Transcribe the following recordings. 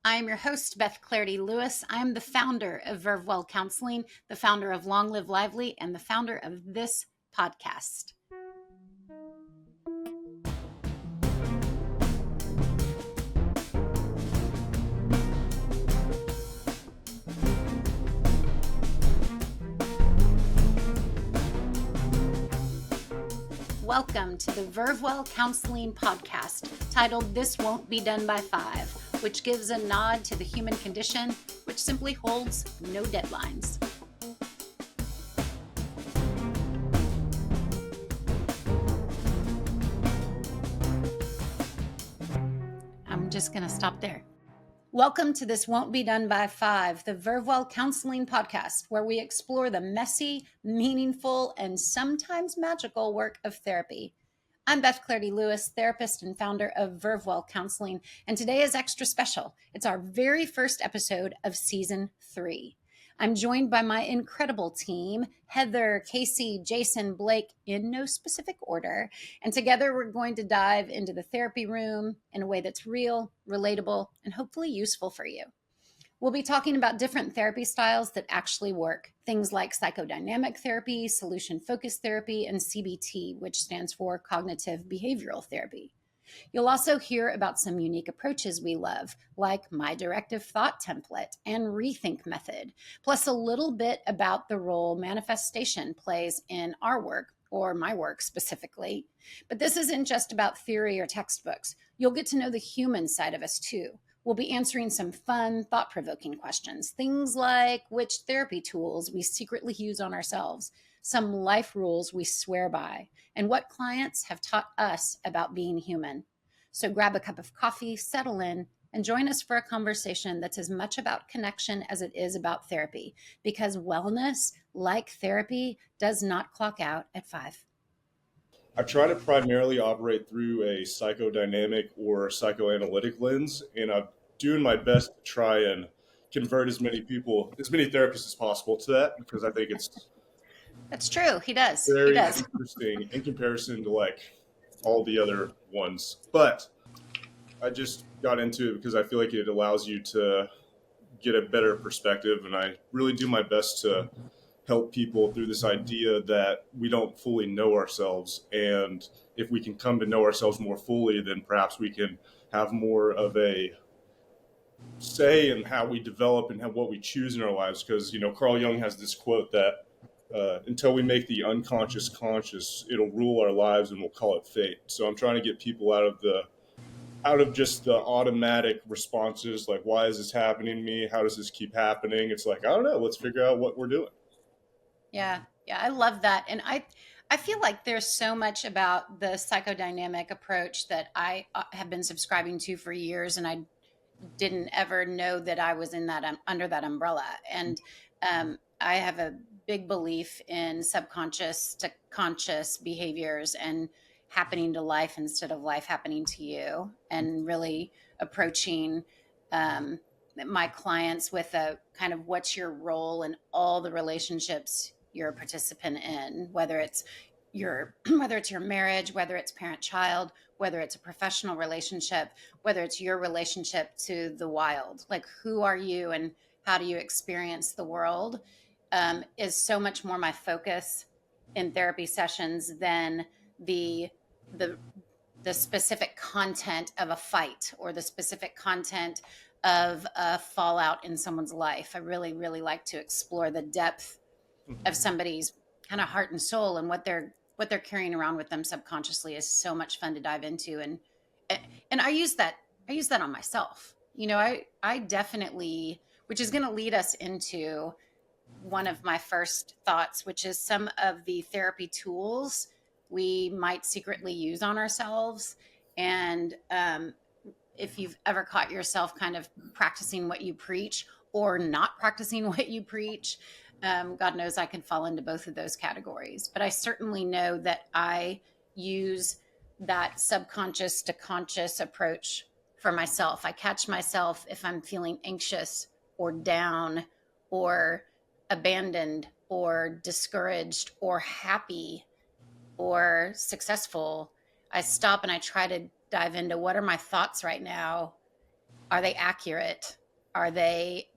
I am your host, Beth Clarity Lewis. I am the founder of Vervewell Counseling, the founder of Long Live Lively, and the founder of this podcast. Welcome to the Vervewell Counseling podcast, titled This Won't Be Done by 5, which gives a nod to the human condition, which simply holds no deadlines. I'm just going to stop there. Welcome to This Won't Be Done by 5, the Vervewell Counseling podcast, where we explore the messy, meaningful, and sometimes magical work of therapy. I'm Beth Clarity Lewis, therapist and founder of Vervewell Counseling, and today is extra special. It's our very first episode of Season 3. I'm joined by my incredible team, Heather, Casey, Jason, Blake, in no specific order. And together we're going to dive into the therapy room in a way that's real, relatable, and hopefully useful for you. We'll be talking about different therapy styles that actually work. Things like psychodynamic therapy, solution-focused therapy, and CBT, which stands for cognitive behavioral therapy. You'll also hear about some unique approaches we love, like my directive thought template and rethink method, plus a little bit about the role manifestation plays in our work, or my work specifically. But this isn't just about theory or textbooks. You'll get to know the human side of us too. We'll be answering some fun, thought-provoking questions, things like which therapy tools we secretly use on ourselves, some life rules we swear by, and what clients have taught us about being human. So grab a cup of coffee, settle in, and join us for a conversation that's as much about connection as it is about therapy, because wellness, like therapy, does not clock out at 5. I try to primarily operate through a psychodynamic or psychoanalytic lens, and I'm doing my best to try and convert as many therapists as possible to that, because I think it's That's true. He does. He very does. interesting in comparison to like all the other ones. But I just got into it because I feel like it allows you to get a better perspective, and I really do my best to help people through this idea that we don't fully know ourselves. And if we can come to know ourselves more fully, then perhaps we can have more of a say in how we develop and what we choose in our lives. Because, Carl Jung has this quote that until we make the unconscious conscious, it'll rule our lives and we'll call it fate. So I'm trying to get people out of just the automatic responses, like, why is this happening to me? How does this keep happening? It's like, I don't know. Let's figure out what we're doing. Yeah, I love that. And I feel like there's so much about the psychodynamic approach that I have been subscribing to for years, and I didn't ever know that I was in that under that umbrella. And I have a big belief in subconscious to conscious behaviors and happening to life instead of life happening to you, and really approaching my clients with a kind of what's your role in all the relationships you're a participant in, whether it's your marriage, whether it's parent-child, whether it's a professional relationship, whether it's your relationship to the wild. Like, who are you and how do you experience the world, is so much more my focus in therapy sessions than the specific content of a fight or the specific content of a fallout in someone's life. I really, really like to explore the depth of somebody's kind of heart and soul, and what they're carrying around with them subconsciously is so much fun to dive into. And I use that on myself. I definitely, which is going to lead us into one of my first thoughts, which is some of the therapy tools we might secretly use on ourselves. And if you've ever caught yourself kind of practicing what you preach or not practicing what you preach, God knows I can fall into both of those categories. But I certainly know that I use that subconscious to conscious approach for myself. I catch myself if I'm feeling anxious or down or abandoned or discouraged or happy or successful. I stop and I try to dive into what are my thoughts right now Are they accurate? Are they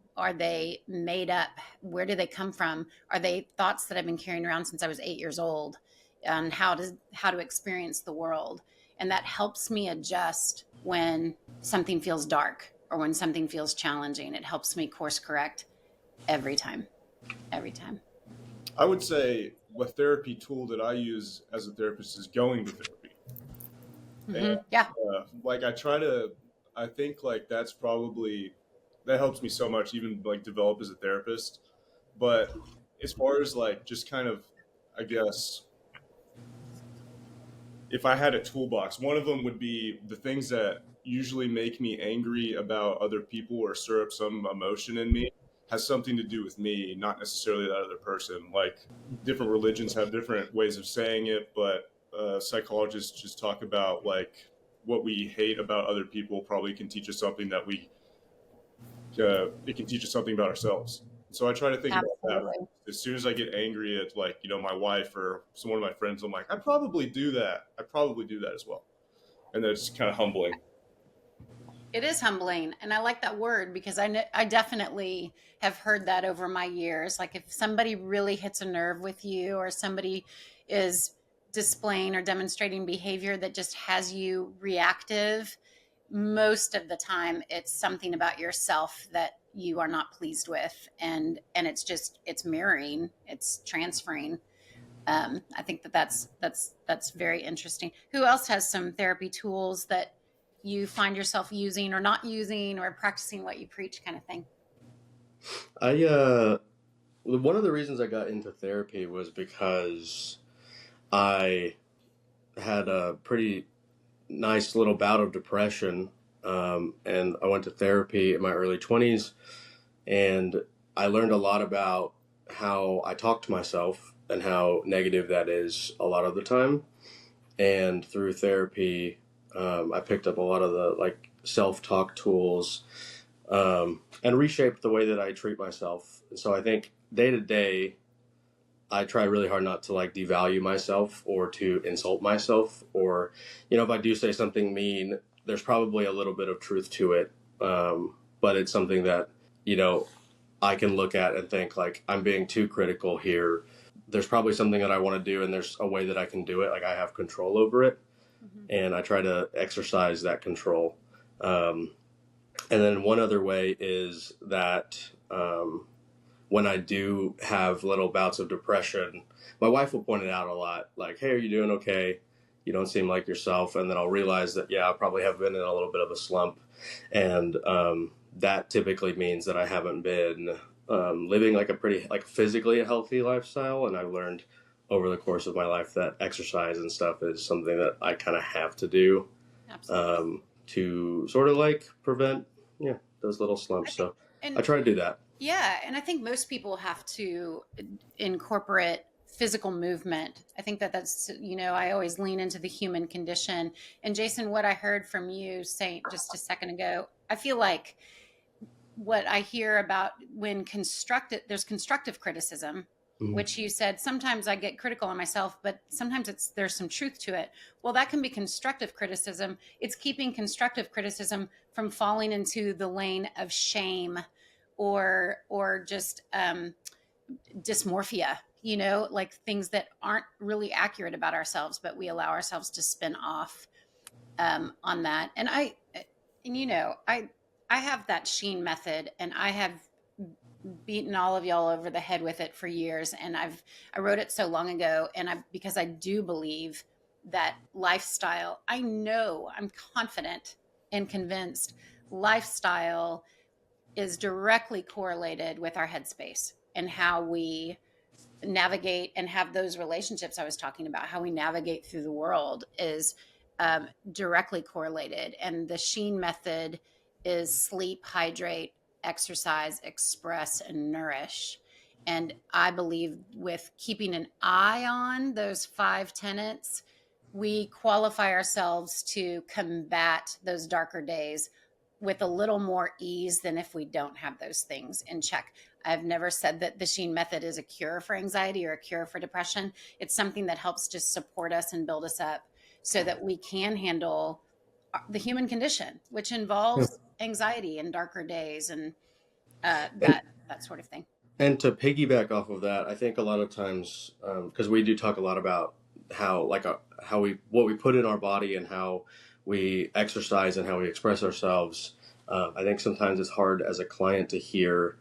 made up? Where do they come from? Are they thoughts that I've been carrying around since I was 8 years old, and how to experience the world? And that helps me adjust when something feels dark or when something feels challenging. It helps me course correct every time. Every time. I would say the therapy tool that I use as a therapist is going to therapy. And Yeah, like I think like that's probably that helps me so much, even like develop as a therapist. But as far as like just kind of, I guess if I had a toolbox, one of them would be the things that usually make me angry about other people or stir up some emotion in me has something to do with me, not necessarily that other person. Like different religions have different ways of saying it, but psychologists just talk about like what we hate about other people probably can teach us something that it can teach us something about ourselves. So I try to think about that. absolutely. As soon as I get angry at like my wife or one of my friends, I'm like, I probably do that. I probably do that as well, and then it's kind of humbling. It is humbling, and I like that word because I definitely have heard that over my years. Like if somebody really hits a nerve with you, or somebody is displaying or demonstrating behavior that just has you reactive, most of the time it's something about yourself that you are not pleased with, and it's mirroring, it's transferring. I think that's very interesting. Who else has some therapy tools that you find yourself using or not using, or practicing what you preach, kind of thing? I one of the reasons I got into therapy was because I had a pretty nice little bout of depression, and I went to therapy in my early 20s, and I learned a lot about how I talk to myself and how negative that is a lot of the time. And through therapy, I picked up a lot of the like self-talk tools, and reshaped the way that I treat myself. So I think day to day, I try really hard not to like devalue myself or to insult myself. Or, if I do say something mean, there's probably a little bit of truth to it. But it's something that, you know, I can look at and think like I'm being too critical here. There's probably something that I want to do and there's a way that I can do it. Like I have control over it, Mm-hmm. and I try to exercise that control. Um, and then one other way is that when I do have little bouts of depression, my wife will point it out a lot. Like, hey, are you doing okay? You don't seem like yourself. And then I'll realize that, yeah, I probably have been in a little bit of a slump. And that typically means that I haven't been living like a pretty, like physically a healthy lifestyle. And I've learned over the course of my life that exercise and stuff is something that I kind of have to do Absolutely. to sort of like prevent, yeah, those little I slumps. think, So I and try to do that. yeah, and I think most people have to incorporate physical movement. I think that's, I always lean into the human condition. And Jason, what I heard from you say just a second ago, I feel like what I hear about when there's constructive criticism, Mhm. which you said sometimes I get critical on myself, but sometimes there's some truth to it. Well, that can be constructive criticism. It's keeping constructive criticism from falling into the lane of shame or just dysmorphia, like things that aren't really accurate about ourselves, but we allow ourselves to spin off on that. And I have that Sheen method, and I have beaten all of y'all over the head with it for years. And I wrote it so long ago, and because I do believe that lifestyle. I'm confident and convinced lifestyle is directly correlated with our headspace and how we navigate and have those relationships I was talking about. How we navigate through the world is directly correlated. And the Sheen method is sleep, hydrate, exercise, express, and nourish. And I believe with keeping an eye on those 5 tenets, we qualify ourselves to combat those darker days with a little more ease than if we don't have those things in check. I've never said that the Sheen method is a cure for anxiety or a cure for depression. It's something that helps just support us and build us up so that we can handle the human condition, which Yeah. involves anxiety and darker days and And that sort of thing. And to piggyback off of that, I think a lot of times, because we do talk a lot about how, like, how we what we put in our body and how we exercise and how we express ourselves. I think sometimes it's hard as a client to hear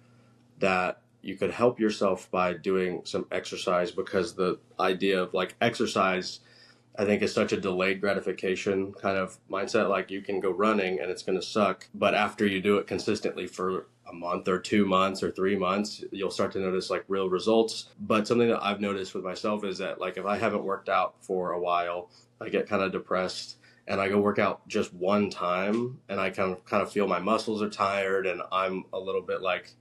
that you could help yourself by doing some exercise, because the idea of like exercise, I think, is such a delayed gratification kind of mindset. Like, you can go running and it's going to suck, but after you do it consistently for a month or 2 months or 3 months, you'll start to notice like real results. But something that I've noticed with myself is that, like, if I haven't worked out for a while, I get kind of depressed, and I go work out just one time and I kind of feel my muscles are tired and I'm a little bit like,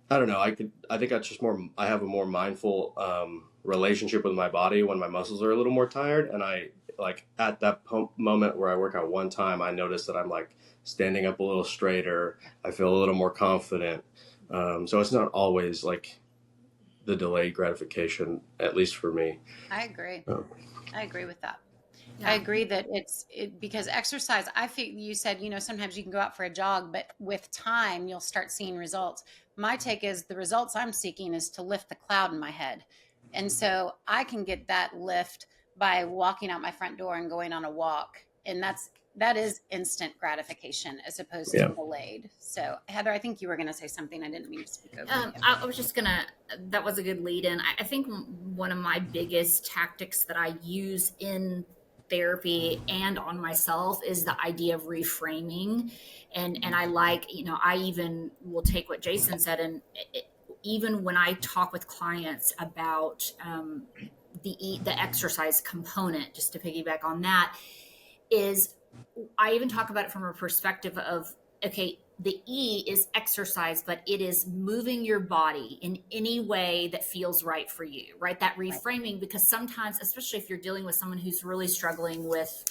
I don't know. I think I have a more mindful relationship with my body when my muscles are a little more tired. And I, like, at that moment where I work out one time, I notice that I'm like standing up a little straighter. I feel a little more confident. So it's not always like the delayed gratification, at least for me. I agree. Um, I agree with that. Yeah. I agree that because exercise, I think you said, sometimes you can go out for a jog, but with time, you'll start seeing results. My take is the results I'm seeking is to lift the cloud in my head. And so I can get that lift by walking out my front door and going on a walk. And that is instant gratification as opposed to yeah. delayed. So Heather, I think you were going to say something. I didn't mean to speak over you. I was just gonna. That was a good lead in. I think one of my biggest tactics that I use in therapy and on myself is the idea of reframing, and I like, I even will take what Jason said, and even when I talk with clients about the exercise component, just to piggyback on that, is I even talk about it from a perspective of, okay, the E is exercise, but it is moving your body in any way that feels right for you, right? That reframing, because sometimes, especially if you're dealing with someone who's really struggling with,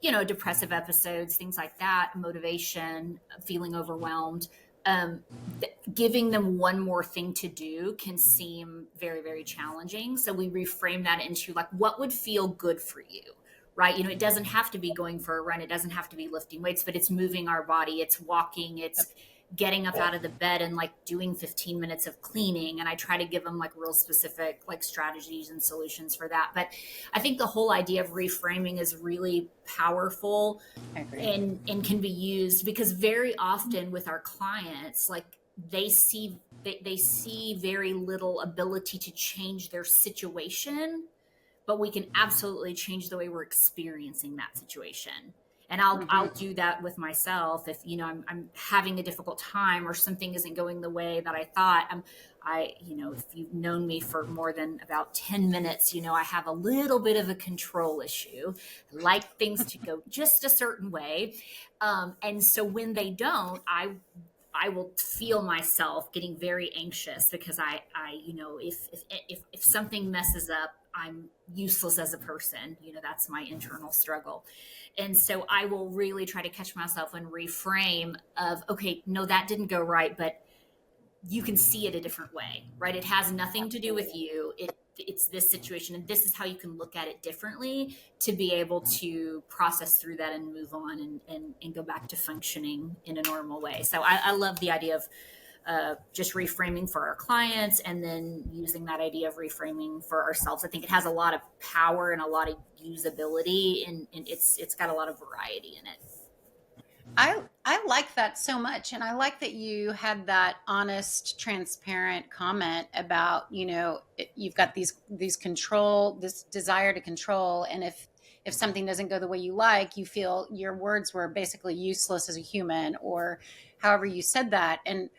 depressive episodes, things like that, motivation, feeling overwhelmed, giving them one more thing to do can seem very, very challenging. So we reframe that into like, what would feel good for you? Right. It doesn't have to be going for a run. It doesn't have to be lifting weights, but it's moving our body. It's walking. It's getting up out of the bed and like doing 15 minutes of cleaning. And I try to give them like real specific like strategies and solutions for that. But I think the whole idea of reframing is really powerful and can be used, because very often with our clients, like they see very little ability to change their situation, but we can absolutely change the way we're experiencing that situation. And I'll do that with myself. If, I'm having a difficult time or something isn't going the way that I thought, if you've known me for more than about 10 minutes, I have a little bit of a control issue. I like things to go just a certain way. And so when they don't, I will feel myself getting very anxious, because if something messes up, I'm useless as a person. That's my internal struggle. And so I will really try to catch myself and reframe of, okay, no, that didn't go right, but you can see it a different way, right? It has nothing to do with you. It's this situation, and this is how you can look at it differently to be able to process through that and move on and go back to functioning in a normal way. So I love the idea of just reframing for our clients, and then using that idea of reframing for ourselves. I think it has a lot of power and a lot of usability, and it's got a lot of variety in it. I like that so much. And I like that you had that honest, transparent comment about, you've got this desire to control. And if something doesn't go the way you like, you feel your words were basically useless as a human, or however you said that. And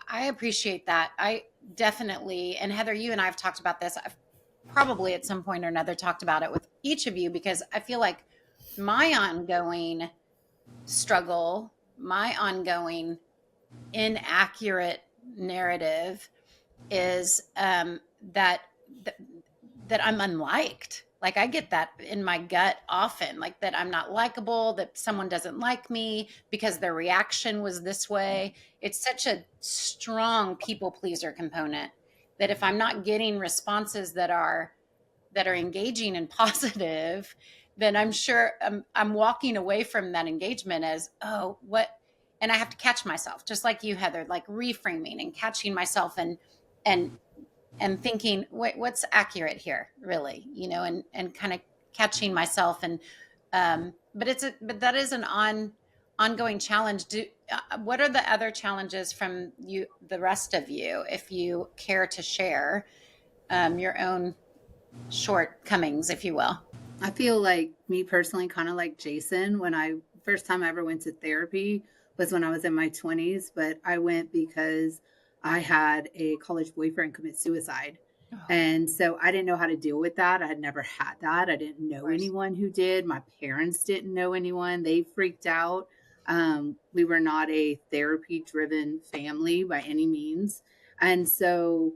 I appreciate that. I definitely, and Heather, you and I have talked about this. I've probably at some point or another talked about it with each of you, because I feel like my ongoing struggle, my ongoing inaccurate narrative is that I'm unliked. Like, I get that in my gut often, like that I'm not likable, that someone doesn't like me because their reaction was this way. It's such a strong people pleaser component that if I'm not getting responses that are engaging and positive, then I'm sure I'm walking away from that engagement as, oh, what and I have to catch myself, just like you, Heather, like reframing and catching myself and and thinking, what's accurate here, really, and kind of catching myself. And but that is an ongoing challenge. What are the other challenges from you, the rest of you, if you care to share your own shortcomings, if you will? I feel like me personally, kind of like Jason, when I first time I ever went to therapy was when I was in my 20s, but I went because I had a college boyfriend commit suicide. Oh, And so I didn't know how to deal with that. I had never had that. I didn't of know course. anyone who did. My parents didn't know anyone. They freaked out. We were not a therapy driven family by any means. And so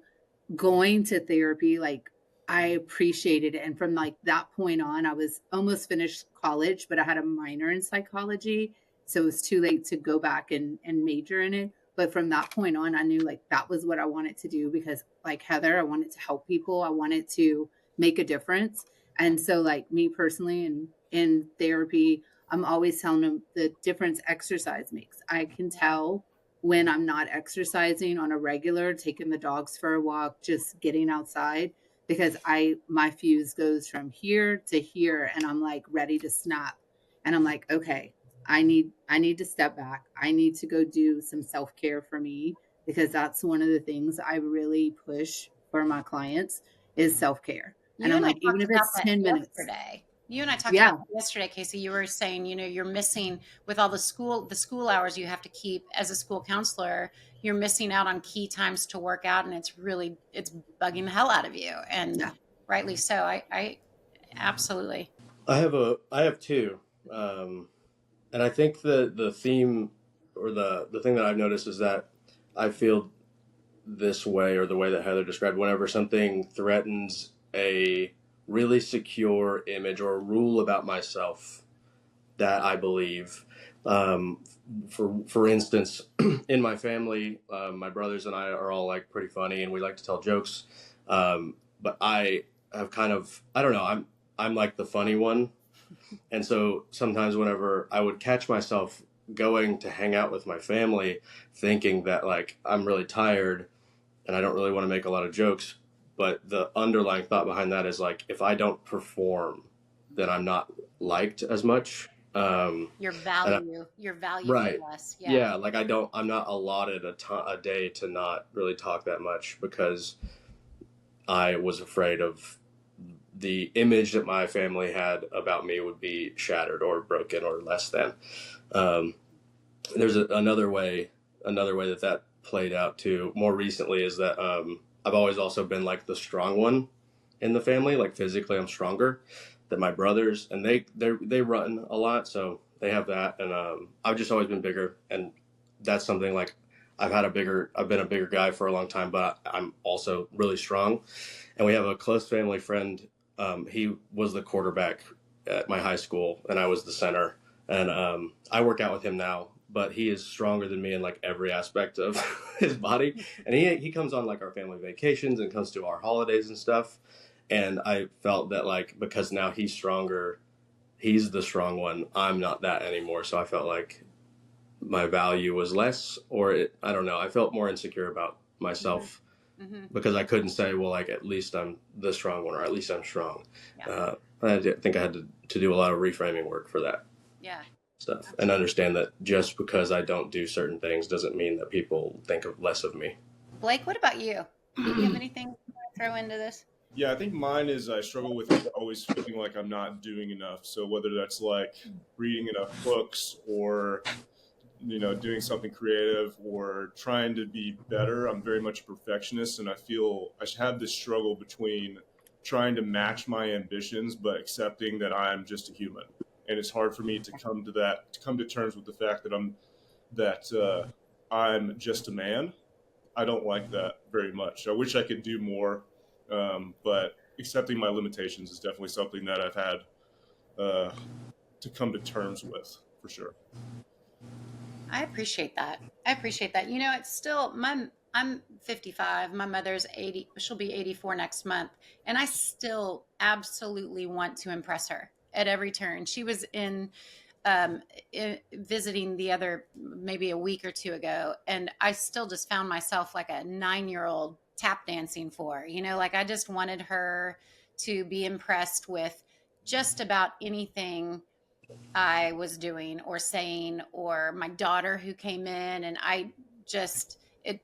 going to therapy, like I appreciated it. And from like that point on, I was almost finished college, but I had a minor in psychology. So it was too late to go back and major in it. But from that point on, I knew like that was what I wanted to do because, like Heather, I wanted to help people. I wanted to make a difference. Yeah. And so, like me personally, in therapy, I'm always telling them the difference exercise makes. I can Yeah. tell when I'm not exercising on a regular, taking the dogs for a walk, just getting outside because I my fuse goes from here to here and I'm like ready to snap. And I'm like, okay, I need to step back. I need to go do some self-care for me because that's one of the things I really push for my clients is self-care. And You I'm and I like, even talked if about it's that 10 minutes. yesterday. You and I talked about Yeah. that yesterday, Casey. You were saying, you're missing with all the school hours you have to keep as a school counselor. You're missing out on key times to work out, and it's bugging the hell out of you, and Yeah. rightly so. I absolutely. I have two, and I think the theme or the thing that I've noticed is that I feel this way or the way that Heather described whenever something threatens a really secure image or a rule about myself that I believe. Um, for instance, in my family, my brothers and I are all like pretty funny and we like to tell jokes. But I have kind of I don't know I'm like the funny one, and so sometimes whenever I would catch myself going to hang out with my family, thinking that like I'm really tired and I don't really want to make a lot of jokes. But the underlying thought behind that is like, if I don't perform, then I'm not liked as much. Your And I, value, your value is right. less. Yeah. Yeah. Like I'm not allotted a day to not really talk that much because I was afraid of the image that my family had about me would be shattered or broken or less than. Um, there's another way that played out too more recently is that I've always also been like the strong one in the family, like physically I'm stronger than my brothers, and they run a lot, so they have that, and I've just always been bigger, and that's something like I've been a bigger guy for a long time, but I'm also really strong, and we have a close family friend. He was the quarterback at my high school, and I was the center, and I work out with him now, but he is stronger than me in like every aspect of his body, and he comes on like our family vacations and comes to our holidays and stuff, and I felt that like because now he's stronger, he's the strong one, I'm not that anymore, so I felt like my value was less, or I don't know, I felt more insecure about Hmm. myself Hmm. because I couldn't say, well, like at least I'm the strong one, or at least I'm strong. Yeah. I think I had to do a lot of reframing work for that Yeah. stuff and Absolutely. understand that just because I don't do certain things doesn't mean that people think of less of me. Blake, what about you? Do you have anything you want to throw into this? Yeah, I think mine is I struggle with always feeling like I'm not doing enough. So whether that's like reading enough books or doing something creative or trying to be better, I'm very much a perfectionist, and I feel I have this struggle between trying to match my ambitions but accepting that I'm just a human, and it's hard for me to come to terms with the fact that I'm just a man. I don't like that very much. I wish I could do more, but accepting my limitations is definitely something that I've had uh, to come to terms with for sure. I appreciate that. I appreciate that. It's still I'm 55. My mother's 80. She'll be 84 next month, and I still absolutely want to impress her at every turn. She was in visiting the other maybe a week or two ago, and I still just found myself like a 9-year-old tap dancing for, like I just wanted her to be impressed with just about anything I was doing or saying, or my daughter who came in, and just, it,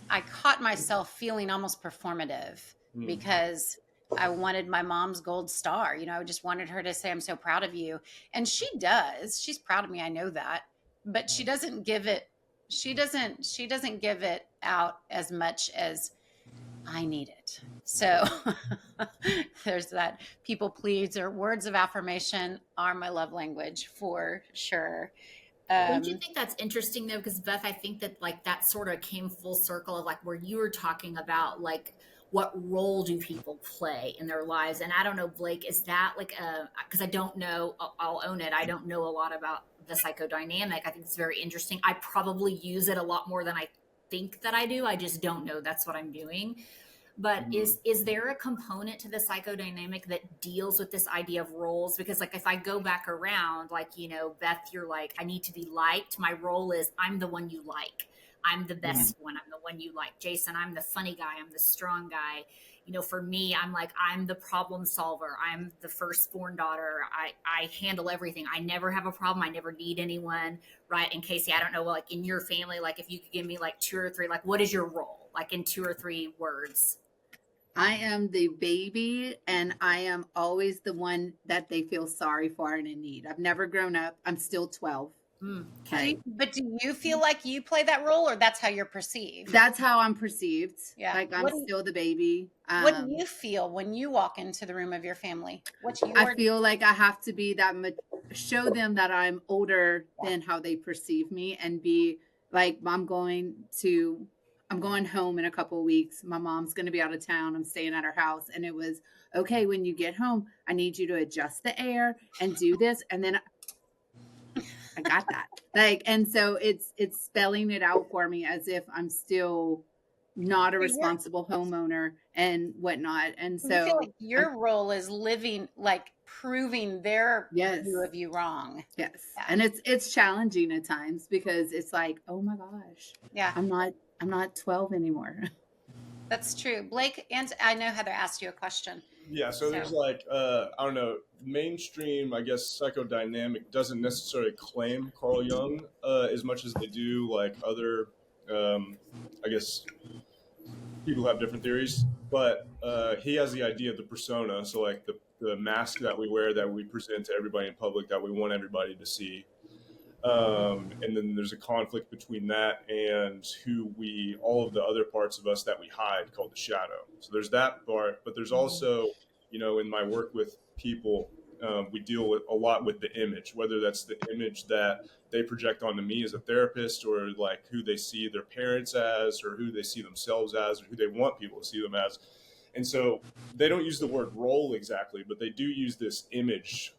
I caught myself feeling almost performative Hmm. because I wanted my mom's gold star. I just wanted her to say, I'm so proud of you. And she does. She's proud of me. I know that. But she doesn't give it out as much as I need it. So there's that. People pleaser. Words of affirmation are my love language for sure. Don't you Um, think that's interesting though? Because Beth, I think that like that sort of came full circle of like where you were talking about like what role do people play in their lives? And I don't know, Blake, is that like a, because I don't know, I'll own it. I don't know a lot about the psychodynamic. I think it's very interesting. I probably use it a lot more than I think that I do. I just don't know that's what I'm doing. But Hmm. is there a component to the psychodynamic that deals with this idea of roles? Because like if I go back around, like, Beth, you're like, I need to be liked. My role is I'm the one you like. I'm the Hmm. best one. I'm the one you like. Jason, I'm the funny guy. I'm the strong guy. For me, I'm like, I'm the problem solver. I'm the firstborn daughter. I handle everything. I never have a problem. I never need anyone. Right. And Casey, I don't know, like in your family, like if you could give me like two or three, like what is your role? Like in two or three words. I am the baby, and I am always the one that they feel sorry for and in need. I've never grown up. I'm still 12. Okay. but do you feel like you play that role, or that's how you're perceived? That's how I'm perceived. Yeah. Like I'm still the baby. What do you feel when you walk into the room of your family? What's I your feel like I have to be that show them that I'm older yeah. than how they perceive me, and be like, I'm going home in a couple of weeks. My mom's going to be out of town. I'm staying at her house. And it was, okay, when you get home, I need you to adjust the air and do this. And then I got that. Like, and so it's spelling it out for me as if I'm still not a So you're responsible homeowner and whatnot. And you feel so like I'm, your role is living, like proving their yes, view of you wrong. yes. Yeah. And it's challenging at times because it's like, oh my gosh, Yeah. I'm not 12 anymore. That's true. Blake, and I know Heather asked you a question. Yeah, so there's So like I don't know, mainstream I guess psychodynamic doesn't necessarily claim Carl Jung as much as they do like other I guess people have different theories, but he has the idea of the persona, so like the mask that we wear that we present to everybody in public that we want everybody to see. And then there's a conflict between that and all of the other parts of us that we hide called the shadow. So there's that part, but there's also, in my work with people, we deal with a lot with the image, whether that's the image that they project onto me as a therapist, or like who they see their parents as, or who they see themselves as, or who they want people to see them as. And so they don't use the word role exactly, but they do use this image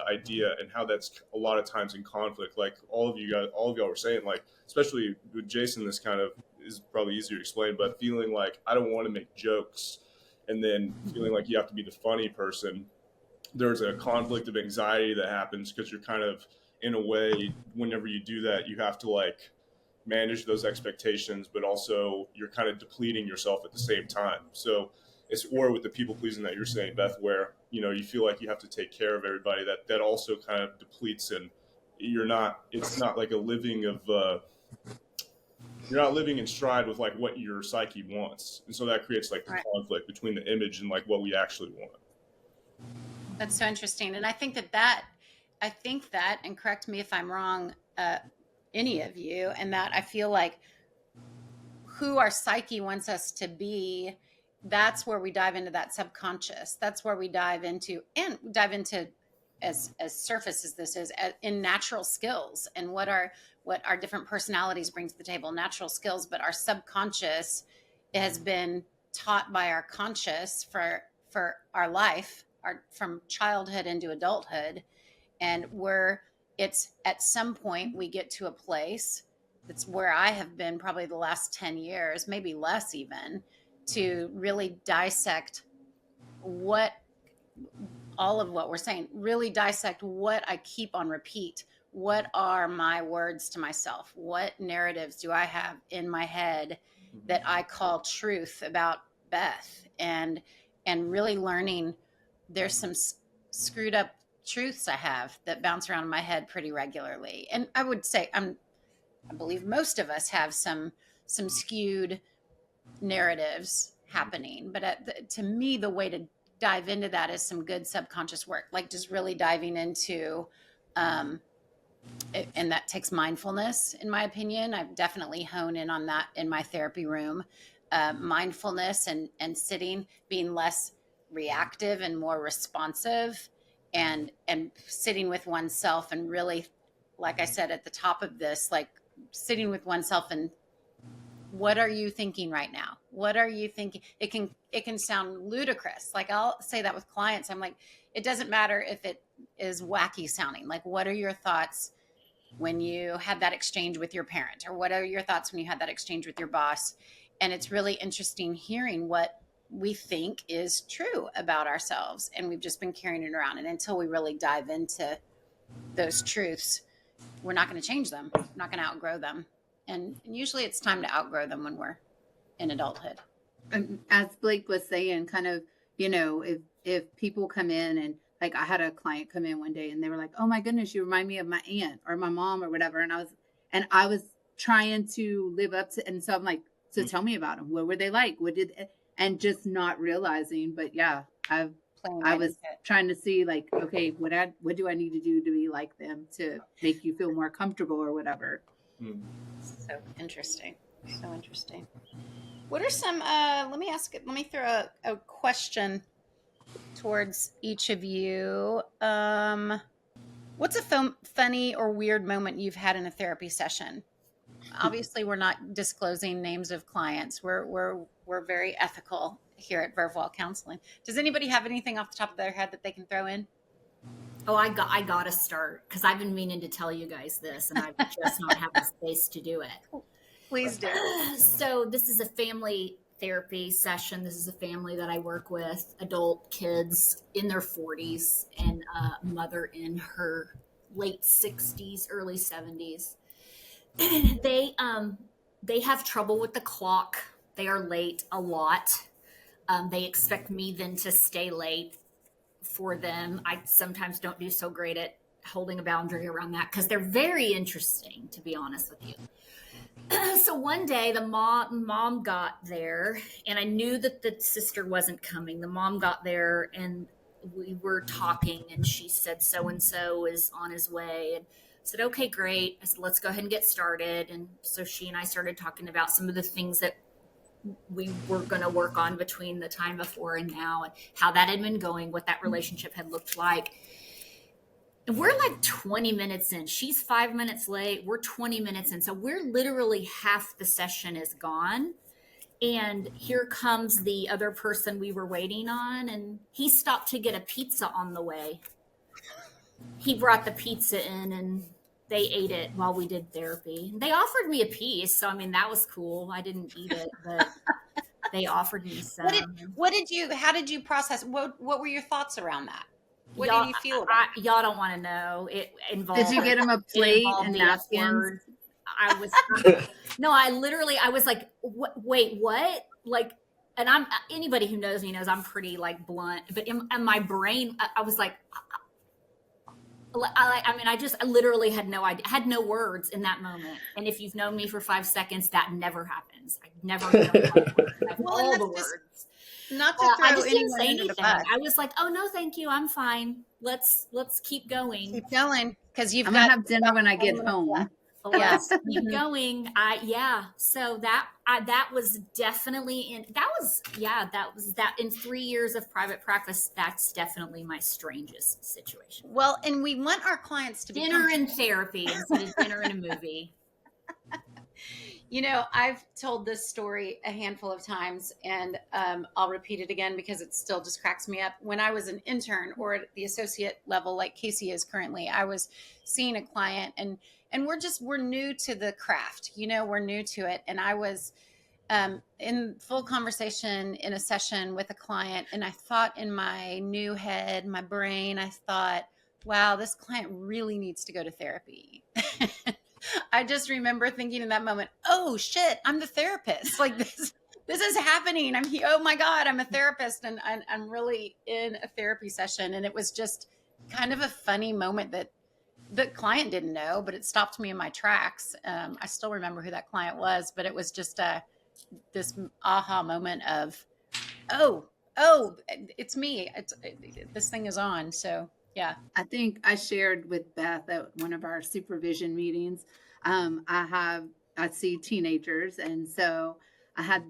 idea, and how that's a lot of times in conflict. Like all of y'all were saying, like especially with Jason, this kind of is probably easier to explain, but feeling like I don't want to make jokes, and then feeling like you have to be the funny person. There's a conflict of anxiety that happens because you're kind of, in a way, whenever you do that, you have to like manage those expectations, but also you're kind of depleting yourself at the same time. So it's, or with the people pleasing that you're saying, Beth, where you feel like you have to take care of everybody. That also kind of depletes, and you're not. It's not like a living of. You're not living in stride with like what your psyche wants, and so that creates like the right. conflict between the image and like what we actually want. That's so interesting. And I think that, and correct me if I'm wrong, any of you, and that I feel like who our psyche wants us to be, that's where we dive into that subconscious. That's where we dive into, as surface as this is, in natural skills, and what our different personalities bring to the table, natural skills. But our subconscious has been taught by our conscious for our life, from childhood into adulthood. And it's at some point we get to a place, that's where I have been probably the last 10 years, maybe less even, to really dissect what all of what we're saying, really dissect what I keep on repeat. What are my words to myself? What narratives do I have in my head that I call truth about Beth? And really learning there's some screwed up truths I have that bounce around in my head pretty regularly. And I would say I believe most of us have some skewed narratives happening. But to me, the way to dive into that is some good subconscious work, like just really diving into, and that takes mindfulness, in my opinion. I've definitely honed in on that in my therapy room. Mindfulness and sitting, being less reactive and more responsive, and sitting with oneself, and really, like I said at the top of this, like sitting with oneself and what are you thinking right now? What are you thinking? It can sound ludicrous. Like I'll say that with clients. I'm like, it doesn't matter if it is wacky sounding. Like, what are your thoughts when you had that exchange with your parent? Or what are your thoughts when you had that exchange with your boss? And it's really interesting hearing what we think is true about ourselves. And we've just been carrying it around. And until we really dive into those truths, we're not going to change them. We're not going to outgrow them. And usually it's time to outgrow them when we're in adulthood. And as Blake was saying, kind of, if people come in, and like I had a client come in one day and they were like, "Oh my goodness, you remind me of my aunt or my mom or whatever." And I was trying to live up to, and so I'm like, "So tell me about them. What were they like? And just not realizing, but yeah, I was trying to see like, okay, what do I need to do to be like them to make you feel more comfortable or whatever." So interesting. So interesting. What are some, let me throw a question towards each of you. What's a funny or weird moment you've had in a therapy session? Obviously, we're not disclosing names of clients. We're very ethical here at Vervewell Counseling. Does anybody have anything off the top of their head that they can throw in? Oh, I got to start, because I've been meaning to tell you guys this, and I've just not had the space to do it. Please do. So this is a family therapy session. This is a family that I work with, adult kids in their 40s and a mother in her late 60s, early 70s. They have trouble with the clock. They are late a lot. They expect me then to stay late for them. I sometimes don't do so great at holding a boundary around that, because they're very interesting, to be honest with you. So one day the mom got there, and I knew that the sister wasn't coming. The mom got there and we were talking, and she said, so-and-so is on his way. And I said, okay, great. I said, let's go ahead and get started. And so she and I started talking about some of the things that we were going to work on between the time before and now, and how that had been going, what that relationship had looked like. And we're like 20 minutes in. She's 5 minutes late. We're 20 minutes in. So we're literally half the session is gone. And here comes the other person we were waiting on. And he stopped to get a pizza on the way. He brought the pizza in and they ate it while we did therapy. They offered me a piece. So, I mean, that was cool. I didn't eat it, but they offered me some. How did you process? What were your thoughts around that? What y'all, did you feel about it? Y'all don't want to know. It involved. Did you get him a plate and napkins? I was no. I was like, wait, what? Like, and I'm anybody who knows me knows I'm pretty like blunt. But in my brain, I was like, I literally had no idea, had no words in that moment. And if you've known me for 5 seconds, that never happens. I never know all the words. Not to throw I just didn't say anything. I was like, oh no, thank you, I'm fine. Let's keep going. Keep going, because I'm gonna have dinner when I get home. Let's keep going. So that was definitely that in 3 years of private practice, that's definitely my strangest situation. Well, and we want our clients to be dinner in therapy instead of dinner in a movie. You know, I've told this story a handful of times, and I'll repeat it again because it still just cracks me up. When I was an intern or at the associate level, like Casey is currently, I was seeing a client, and we're new to the craft. You know, we're new to it, and I was in full conversation in a session with a client, and I thought in my new head, my brain, I thought, wow, this client really needs to go to therapy. I just remember thinking in that moment, oh shit, I'm the therapist. Like this is happening. Oh my God, I'm a therapist, and I'm really in a therapy session. And it was just kind of a funny moment that the client didn't know, but it stopped me in my tracks. I still remember who that client was, but it was just this aha moment of, oh, it's me. This thing is on. So yeah. I think I shared with Beth at one of our supervision meetings. I see teenagers, and so I had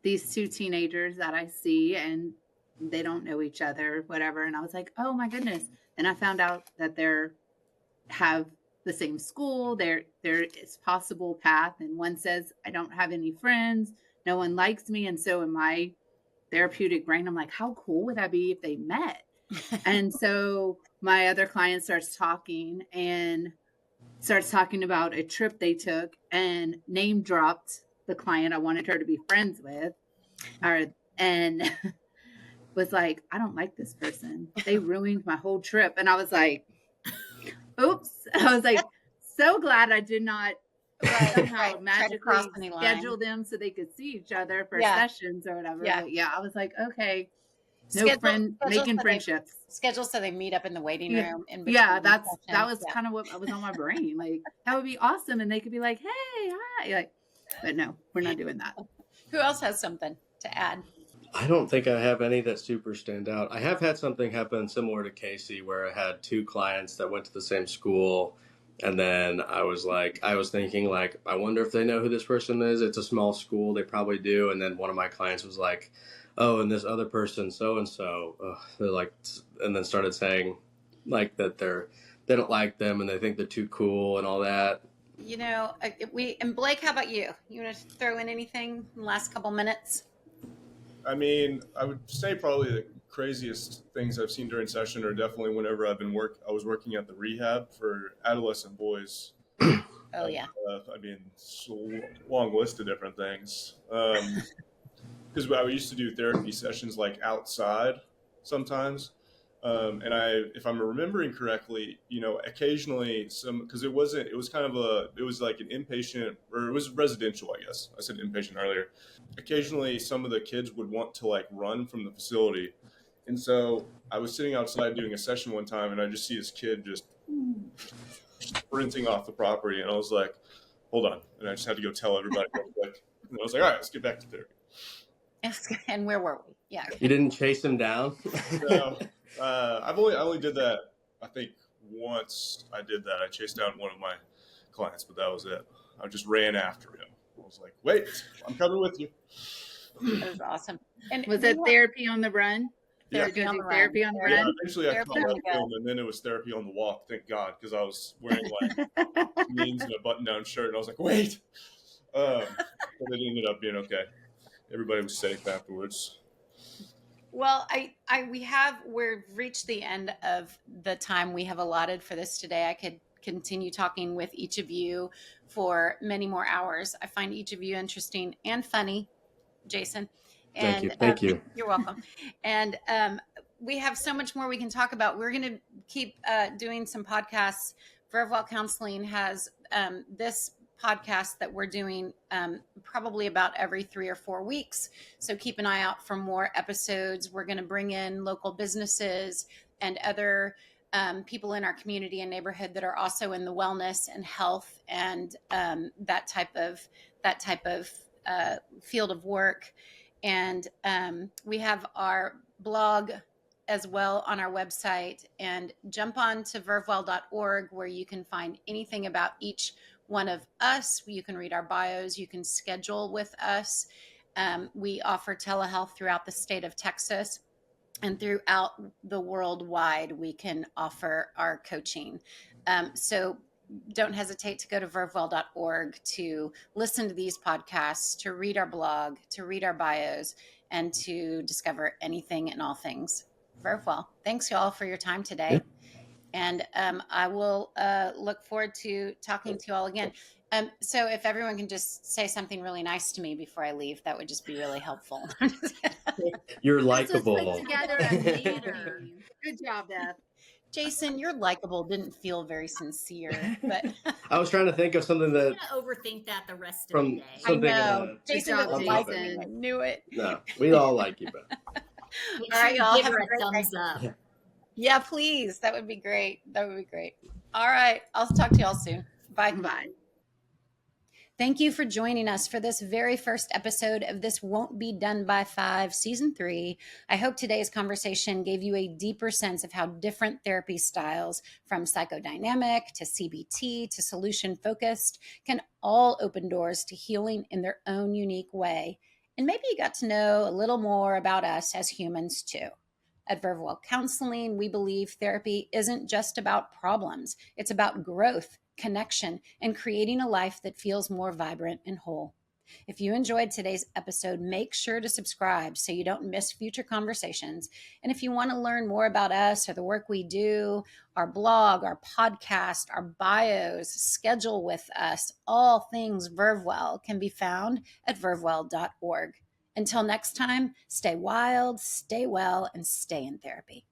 these two teenagers that I see, and they don't know each other, whatever. And I was like, oh my goodness. And I found out that they're have the same school. There is possible path, and one says, I don't have any friends, no one likes me. And so in my therapeutic brain, I'm like, how cool would that be if they met? And so my other client starts talking about a trip they took and name dropped the client I wanted her to be friends with, and was like, I don't like this person. They ruined my whole trip. And I was like, oops. I was like, so glad I did not somehow magically schedule them so they could see each other for sessions or whatever. Yeah. But yeah, I was like, okay, making friendships. Schedule so they meet up in the waiting room. Yeah, that was kind of what was on my brain. Like, that would be awesome, and they could be like, "Hey, hi," like. But no, we're not doing that. Who else has something to add? I don't think I have any that super stand out. I have had something happen similar to Casey where I had two clients that went to the same school. And then I was thinking like, I wonder if they know who this person is. It's a small school. They probably do. And then one of my clients was like, oh, and this other person, so-and-so, they're like, and then started saying like that they don't like them and they think they're too cool and all that. You know, and Blake, how about you? You want to throw in anything in the last couple minutes? I mean, I would say probably the craziest things I've seen during session are definitely whenever I was working at the rehab for adolescent boys. Oh yeah. I mean, it's a long list of different things. Because I used to do therapy sessions like outside sometimes. And if I'm remembering correctly, you know, occasionally because it was like an inpatient, or it was residential, I guess. I said inpatient earlier. Occasionally some of the kids would want to like run from the facility. And so I was sitting outside doing a session one time and I just see this kid just sprinting off the property. And I was like, hold on. And I just had to go tell everybody real quick. And I was like, all right, let's get back to therapy. And where were we? Yeah. You didn't chase him down? No. I only did that, I think once I did that. I chased down one of my clients, but that was it. I just ran after him. I was like, wait, I'm coming with you. That was awesome. And was it therapy on the run? Therapy on the run. Therapy on the run? Yeah, eventually I caught up to him, and then it was therapy on the walk, thank God, because I was wearing like jeans and a button-down shirt, and I was like, wait. But it ended up being okay. Everybody was safe afterwards. Well, we've reached the end of the time we have allotted for this today. I could continue talking with each of you for many more hours. I find each of you interesting and funny, Jason. And Thank you. You're welcome. And we have so much more we can talk about. We're going to keep doing some podcasts. Vervewell Counseling has this podcast that we're doing probably about every 3 or 4 weeks. So keep an eye out for more episodes. We're going to bring in local businesses and other people in our community and neighborhood that are also in the wellness and health and that type of field of work. And we have our blog as well on our website, and jump on to vervewell.org where you can find anything about each one of us. You can read our bios. You can schedule with us. We offer telehealth throughout the state of Texas, and throughout the worldwide, we can offer our coaching. So don't hesitate to go to vervewell.org to listen to these podcasts, to read our blog, to read our bios, and to discover anything and all things Vervewell. Thanks, y'all, for your time today. And I will look forward to talking to you all again. So if everyone can just say something really nice to me before I leave, that would just be really helpful. You're This was put likable. together amazing. Good job, Beth. Jason, you're likable didn't feel very sincere, but I was trying to think of something I'm that gonna overthink that the rest of from the day. I something. know Good Jason job, doesn't on like topic. me. I Jason. knew it. No, we all like you, Beth. Make All sure right, you y'all give have her a a great thumbs day. up. Yeah, please. That would be great. That would be great. All right. I'll talk to y'all soon. Bye. Bye. Thank you for joining us for this very first episode of This Won't Be Done by 5, Season 3. I hope today's conversation gave you a deeper sense of how different therapy styles, from psychodynamic to CBT to solution focused, can all open doors to healing in their own unique way. And maybe you got to know a little more about us as humans too. At Vervewell Counseling, we believe therapy isn't just about problems, it's about growth, connection, and creating a life that feels more vibrant and whole. If you enjoyed today's episode, make sure to subscribe so you don't miss future conversations. And if you want to learn more about us or the work we do, our blog, our podcast, our bios, schedule with us, all things Vervewell can be found at vervewell.org. Until next time, stay wild, stay well, and stay in therapy.